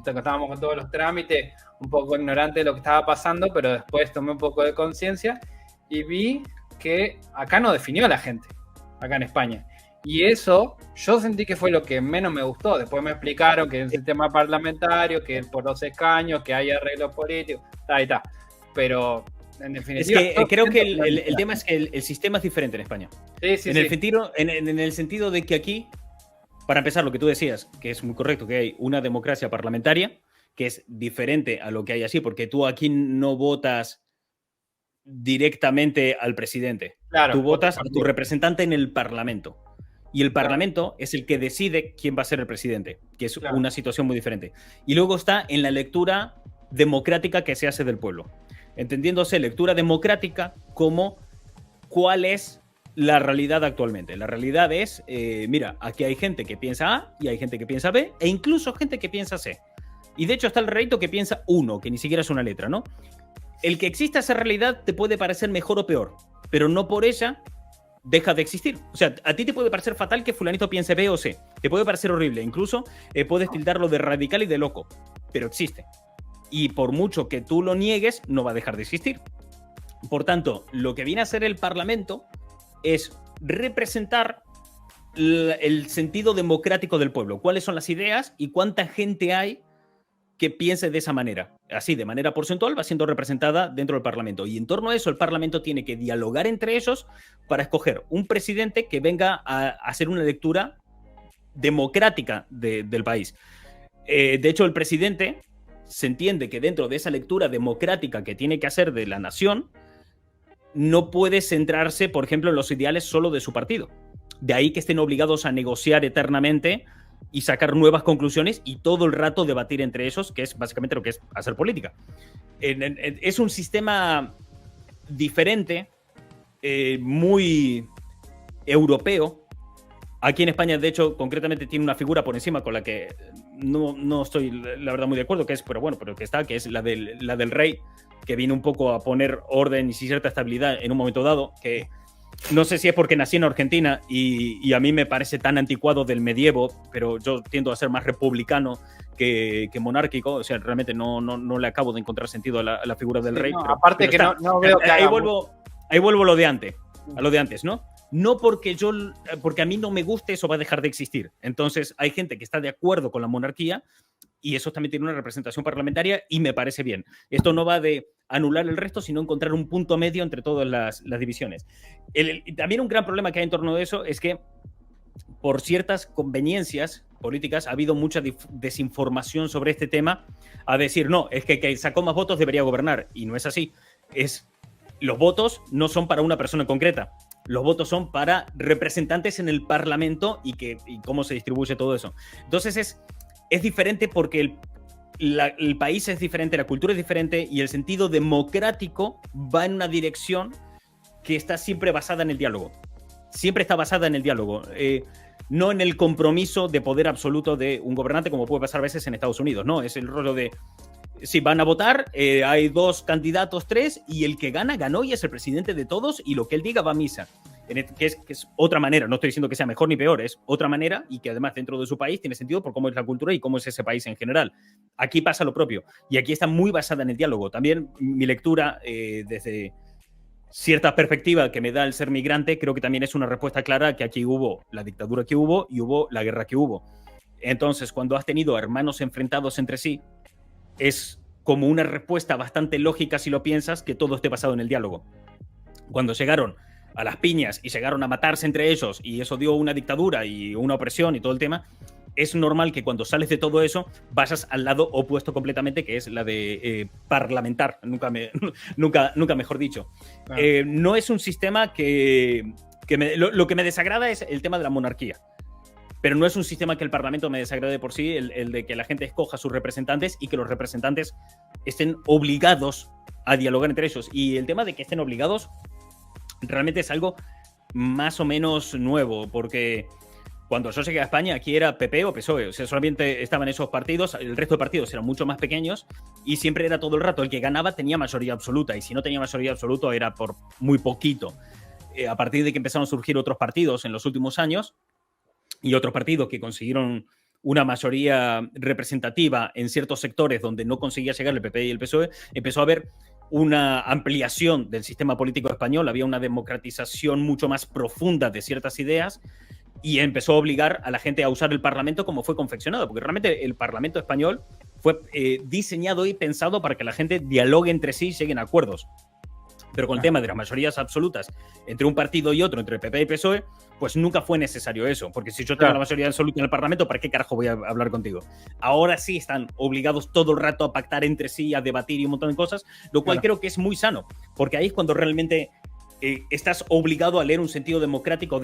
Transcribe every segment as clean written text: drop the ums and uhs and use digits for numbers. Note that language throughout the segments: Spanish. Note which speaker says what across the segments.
Speaker 1: estábamos con todos los trámites, un poco ignorante de lo que estaba pasando, pero después tomé un poco de conciencia y vi que acá no definió a la gente, acá en España. Y eso yo sentí que fue lo que menos me gustó. Después me explicaron que es el sistema parlamentario, que es por los escaños, que hay arreglos políticos, y tal. Pero en definitiva...
Speaker 2: Es que creo que el tema es que el sistema es diferente en España.
Speaker 1: Sí.
Speaker 2: En el sentido de que aquí, para empezar, lo que tú decías, que es muy correcto, que hay una democracia parlamentaria, que es diferente a lo que hay así, porque tú aquí no votas directamente al presidente.
Speaker 1: Claro,
Speaker 2: tú votas a tu representante en el Parlamento. Y el Parlamento es el que decide quién va a ser el presidente, que es una situación muy diferente. Y luego está en la lectura democrática que se hace del pueblo. Entendiéndose lectura democrática como cuál es la realidad actualmente. La realidad es, mira, aquí hay gente que piensa A y hay gente que piensa B e incluso gente que piensa C. Y de hecho está el reyito que piensa 1, que ni siquiera es una letra, ¿no? El que exista esa realidad te puede parecer mejor o peor, pero no por ella deja de existir. O sea, a ti te puede parecer fatal que fulanito piense B o C. Te puede parecer horrible. Incluso puedes tildarlo de radical y de loco. Pero existe. Y por mucho que tú lo niegues, no va a dejar de existir. Por tanto, lo que viene a ser el Parlamento es representar el sentido democrático del pueblo. Cuáles son las ideas y cuánta gente hay que piense de esa manera. Así, de manera porcentual, va siendo representada dentro del Parlamento. Y en torno a eso, el Parlamento tiene que dialogar entre ellos para escoger un presidente que venga a hacer una lectura democrática del país. De hecho, el presidente se entiende que dentro de esa lectura democrática que tiene que hacer de la nación, no puede centrarse, por ejemplo, en los ideales solo de su partido. De ahí que estén obligados a negociar eternamente y sacar nuevas conclusiones y todo el rato debatir entre esos, que es básicamente lo que es hacer política. Es un sistema diferente, muy europeo. Aquí en España, de hecho, concretamente tiene una figura por encima con la que no estoy, la verdad, muy de acuerdo, que es, pero que está, que es la del rey, que viene un poco a poner orden y cierta estabilidad en un momento dado, que no sé si es porque nací en Argentina y a mí me parece tan anticuado del medievo, pero yo tiendo a ser más republicano que monárquico. O sea, realmente no le acabo de encontrar sentido a la figura del rey.
Speaker 1: No,
Speaker 2: pero,
Speaker 1: aparte pero que no veo que
Speaker 2: ahí vuelvo a lo de antes, ¿no? No porque a mí no me guste, eso va a dejar de existir. Entonces hay gente que está de acuerdo con la monarquía y eso también tiene una representación parlamentaria y me parece bien. Esto no va de anular el resto, sino encontrar un punto medio entre todas las divisiones. También un gran problema que hay en torno de eso es que por ciertas conveniencias políticas ha habido mucha desinformación sobre este tema, a decir, no, es que sacó más votos debería gobernar, y no es así. Los votos no son para una persona concreta. Los votos son para representantes en el Parlamento y cómo se distribuye todo eso. Entonces es diferente porque el país es diferente, la cultura es diferente y el sentido democrático va en una dirección que está siempre basada en el diálogo. Siempre está basada en el diálogo. No en el compromiso de poder absoluto de un gobernante, como puede pasar a veces en Estados Unidos. No, es el rollo de si van a votar, hay 2 candidatos, 3, y el que gana, ganó y es el presidente de todos y lo que él diga va a misa. Que es otra manera, no estoy diciendo que sea mejor ni peor, es otra manera y que además dentro de su país tiene sentido por cómo es la cultura y cómo es ese país en general. Aquí pasa lo propio y aquí está muy basada en el diálogo. También mi lectura desde cierta perspectiva que me da el ser migrante, creo que también es una respuesta clara que aquí hubo la dictadura que hubo y hubo la guerra que hubo. Entonces, cuando has tenido hermanos enfrentados entre sí, es como una respuesta bastante lógica si lo piensas, que todo esté basado en el diálogo. Cuando llegaron a las piñas y llegaron a matarse entre ellos y eso dio una dictadura y una opresión y todo el tema, es normal que cuando sales de todo eso vayas al lado opuesto completamente, que es la de parlamentar, nunca mejor dicho. Claro. No es un sistema lo que me desagrada es el tema de la monarquía. Pero no es un sistema que el Parlamento me desagrade por sí, el de que la gente escoja a sus representantes y que los representantes estén obligados a dialogar entre ellos. Y el tema de que estén obligados realmente es algo más o menos nuevo, porque cuando yo llegué a España, aquí era PP o PSOE, o sea, solamente estaban esos partidos, el resto de partidos eran mucho más pequeños y siempre era todo el rato el que ganaba tenía mayoría absoluta, y si no tenía mayoría absoluta era por muy poquito. A partir de que empezaron a surgir otros partidos en los últimos años, y otros partidos que consiguieron una mayoría representativa en ciertos sectores donde no conseguía llegar el PP y el PSOE, empezó a haber una ampliación del sistema político español, había una democratización mucho más profunda de ciertas ideas y empezó a obligar a la gente a usar el Parlamento como fue confeccionado, porque realmente el Parlamento español fue diseñado y pensado para que la gente dialogue entre sí y lleguen a acuerdos. Pero con el tema de las mayorías absolutas entre un partido y otro, entre el PP y el PSOE, pues nunca fue necesario eso. Porque si yo tengo la mayoría absoluta en el Parlamento, ¿para qué carajo voy a hablar contigo? Ahora sí están obligados todo el rato a pactar entre sí, a debatir y un montón de cosas, lo cual creo que es muy sano. Porque ahí es cuando realmente estás obligado a leer un sentido democrático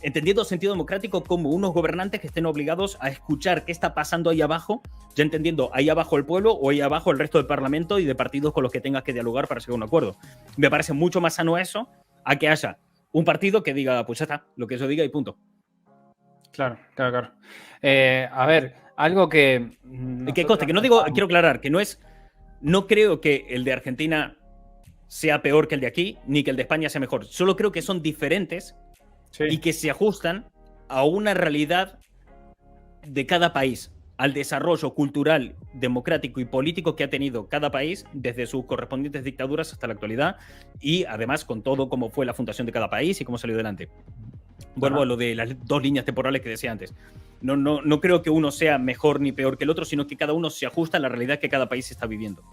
Speaker 2: entendiendo sentido democrático como unos gobernantes que estén obligados a escuchar qué está pasando ahí abajo, ya entendiendo ahí abajo el pueblo o ahí abajo el resto del Parlamento y de partidos con los que tengas que dialogar para llegar a un acuerdo. Me parece mucho más sano eso a que haya un partido que diga, pues ya está, lo que yo diga y punto.
Speaker 1: Claro. A ver, algo que...
Speaker 2: Que conste, que no digo, quiero aclarar, que no creo que el de Argentina sea peor que el de aquí, ni que el de España sea mejor. Solo creo que son diferentes y que se ajustan a una realidad de cada país, al desarrollo cultural, democrático y político que ha tenido cada país desde sus correspondientes dictaduras hasta la actualidad y además con todo cómo fue la fundación de cada país y cómo salió adelante. Vuelvo a lo de las dos líneas temporales que decía antes. No creo que uno sea mejor ni peor que el otro, sino que cada uno se ajusta a la realidad que cada país está viviendo.